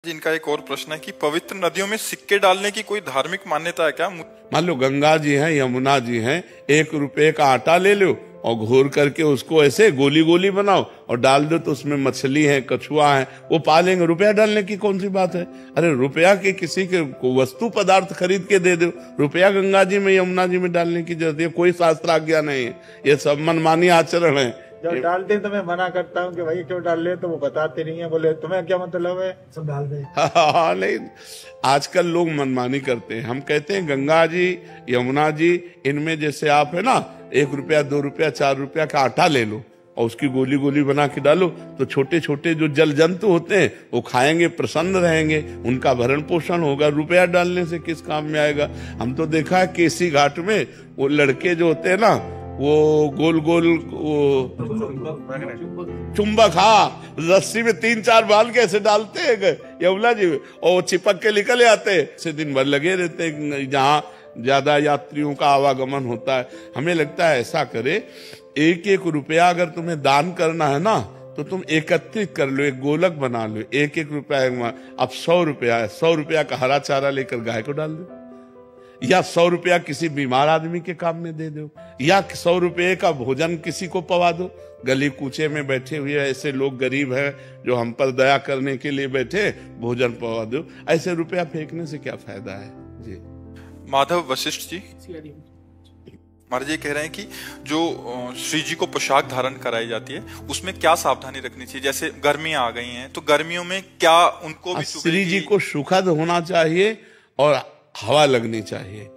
इनका एक और प्रश्न है कि पवित्र नदियों में सिक्के डालने की कोई धार्मिक मान्यता है क्या? मान लो गंगा जी हैं, यमुना जी हैं, 1 रुपए का आटा ले लो और घोर करके उसको ऐसे गोली गोली बनाओ और डाल दो तो उसमें मछली है, कछुआ है, वो पालेंगे। रुपया डालने की कौन सी बात है? अरे रुपया के किसी के को वस्तु पदार्थ खरीद के दे दो। रुपया गंगा जी में, यमुना जी में डालने की जरूरत है? कोई शास्त्र आज्ञा नहीं है, ये सब मनमानी आचरण है। जब डालते तो मैं मना करता हूँ कि भाई क्यों डाल रहे, तो वो बताते नहीं है, बोले तुम्हें क्या मतलब है, सब डाल दे। हाँ नहीं, आजकल लोग मनमानी करते हैं। हम कहते हैं गंगा जी, यमुना जी, इनमें जैसे आप है ना 1 रुपया, 2 रुपया, 4 रुपया का आटा ले लो और उसकी गोली गोली बना के डालो तो छोटे छोटे जो जल जंतु होते हैं वो खाएंगे, प्रसन्न रहेंगे, उनका भरण पोषण होगा। रुपया डालने से किस काम में आएगा? हम तो देखा है केसी घाट में वो लड़के जो होते हैं ना, वो गोल गोल वो चुंबक, हाँ, रस्सी में 3-4 बाल कैसे डालते हैं यमुना जी में और चिपक के निकल आते हैं। से दिन भर लगे रहते हैं जहाँ ज्यादा यात्रियों का आवागमन होता है। हमें लगता है ऐसा करे, 1-1 रुपया अगर तुम्हें दान करना है ना तो तुम एकत्रित कर लो, एक गोलक बना लो। 1-1 रुपया, अब 100 रुपया है, 100 रुपया का हरा चारा लेकर गाय को डाल दो, या 100 रुपया किसी बीमार आदमी के काम में दे दो, या 100 रुपये का भोजन किसी को पवा दो। गली कूचे में बैठे हुए ऐसे लोग गरीब हैं जो हम पर दया करने के लिए बैठे, भोजन पवा दो। ऐसे रुपया फेंकने से क्या फायदा है जी। माधव वशिष्ठ जी महाराज जी कह रहे हैं कि जो श्री जी को पोशाक धारण कराई जाती है उसमें क्या सावधानी रखनी चाहिए? जैसे गर्मियां आ गई हैं तो गर्मियों में क्या उनको भी श्री जी को सुखद होना चाहिए और हवा लगनी चाहिए।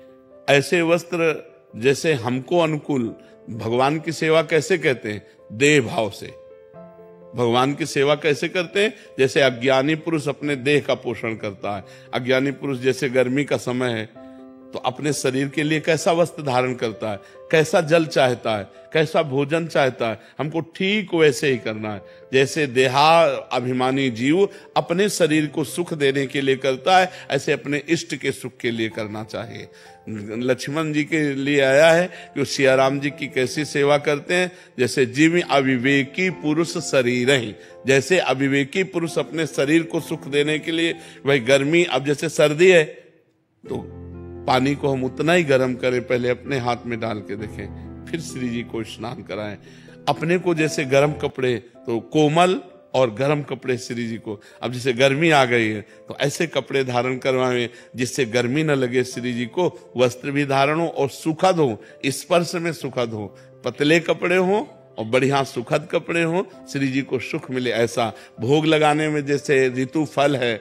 ऐसे वस्त्र जैसे हमको अनुकूल, भगवान की सेवा कैसे कहते हैं? देह भाव से। भगवान की सेवा कैसे करते हैं? जैसे अज्ञानी पुरुष अपने देह का पोषण करता है। अज्ञानी पुरुष जैसे गर्मी का समय है तो अपने शरीर के लिए कैसा वस्त्र धारण करता है, कैसा जल चाहता है, कैसा भोजन चाहता है, हमको ठीक वैसे ही करना है। जैसे देहा अभिमानी जीव अपने शरीर को सुख देने के लिए करता है, ऐसे अपने इष्ट के सुख के लिए करना चाहिए। लक्ष्मण जी के लिए आया है कि वो सिया राम जी की कैसी सेवा करते हैं। जैसे जीव अविवेकी पुरुष शरीर ही, जैसे अविवेकी पुरुष अपने शरीर को सुख देने के लिए, भाई गर्मी, अब जैसे सर्दी है तो पानी को हम उतना ही गर्म करें, पहले अपने हाथ में डाल के देखें, फिर श्री जी को स्नान कराएं। अपने को जैसे गर्म कपड़े, तो कोमल और गर्म कपड़े श्री जी को। अब जैसे गर्मी आ गई है तो ऐसे कपड़े धारण करवाएं जिससे गर्मी न लगे श्री जी को, वस्त्र भी धारण हो और सुखद हो, स्पर्श में सुखद हो। पतले कपड़े हो और बढ़िया सुखद कपड़े हो, श्री जी को सुख मिले ऐसा। भोग लगाने में जैसे ऋतु फल है,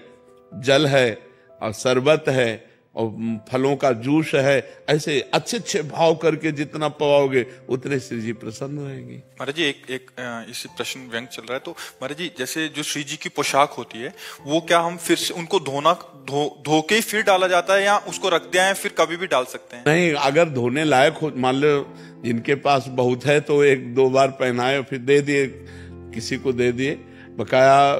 जल है और शरबत है और फलों का जूस है, ऐसे अच्छे अच्छे भाव करके जितना पवाओगे उतने श्री जी प्रसन्न रहेंगे। महाराज जी एक इसी प्रश्न व्यंग चल रहा है, तो महाराज जी जैसे जो श्री जी की पोशाक होती है वो क्या हम फिर से उनको धो के ही फिर डाला जाता है या उसको रख दिया है फिर कभी भी डाल सकते हैं? नहीं, अगर धोने लायक हो, मान लो जिनके पास बहुत है तो 1-2 बार पहनाए फिर दे दिए, किसी को दे दिए। बकाया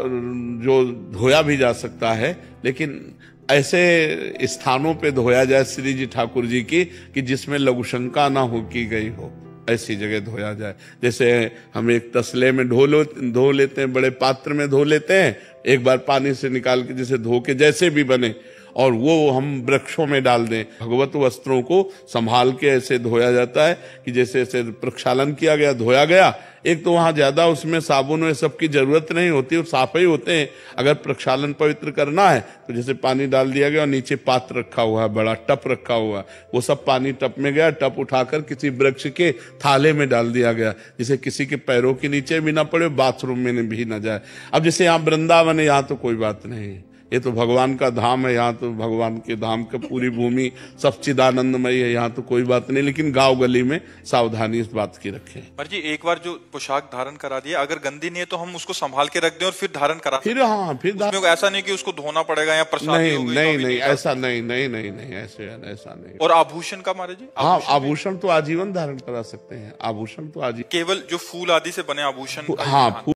जो धोया भी जा सकता है, लेकिन ऐसे स्थानों पे धोया जाए श्री जी ठाकुर जी की कि जिसमें लघुशंका ना हो की गई हो, ऐसी जगह धोया जाए। जैसे हम एक तसले में धो लेते हैं, बड़े पात्र में धो लेते हैं, एक बार पानी से निकाल के जैसे धो के जैसे भी बने, और वो हम वृक्षों में डाल दें। भगवत वस्त्रों को संभाल के ऐसे धोया जाता है कि जैसे ऐसे प्रक्षालन किया गया, धोया गया। एक तो वहां ज्यादा उसमें साबुन और सब की जरूरत नहीं होती, वो साफ ही होते हैं। अगर प्रक्षालन पवित्र करना है तो जैसे पानी डाल दिया गया और नीचे पात्र रखा हुआ है, बड़ा टप रखा हुआ है, वो सब पानी टप में गया, टप उठाकर किसी वृक्ष के थाले में डाल दिया गया, जिसे किसी के पैरों के नीचे भी ना पड़े, बाथरूम में भी ना जाए। अब जैसे यहाँ वृंदावन है, यहाँ तो कोई बात नहीं, ये तो भगवान का धाम है, यहाँ तो भगवान के धाम का पूरी भूमि सब चिदानंदमय है, यहाँ तो कोई बात नहीं। लेकिन गांव गली में सावधानी इस बात की रखें। पर जी एक बार जो पोशाक धारण करा दिया, अगर गंदी नहीं है तो हम उसको संभाल के रख दें और फिर धारण करा फिर? हाँ, फिर ऐसा नहीं कि उसको धोना पड़ेगा या प्रसाद नहीं, ऐसा नहीं, ऐसा नहीं। और आभूषण का महाराज जी? हाँ, आभूषण तो आजीवन धारण करा सकते हैं। आभूषण तो आजीवन, केवल जो फूल आदि से बने आभूषण? हाँ।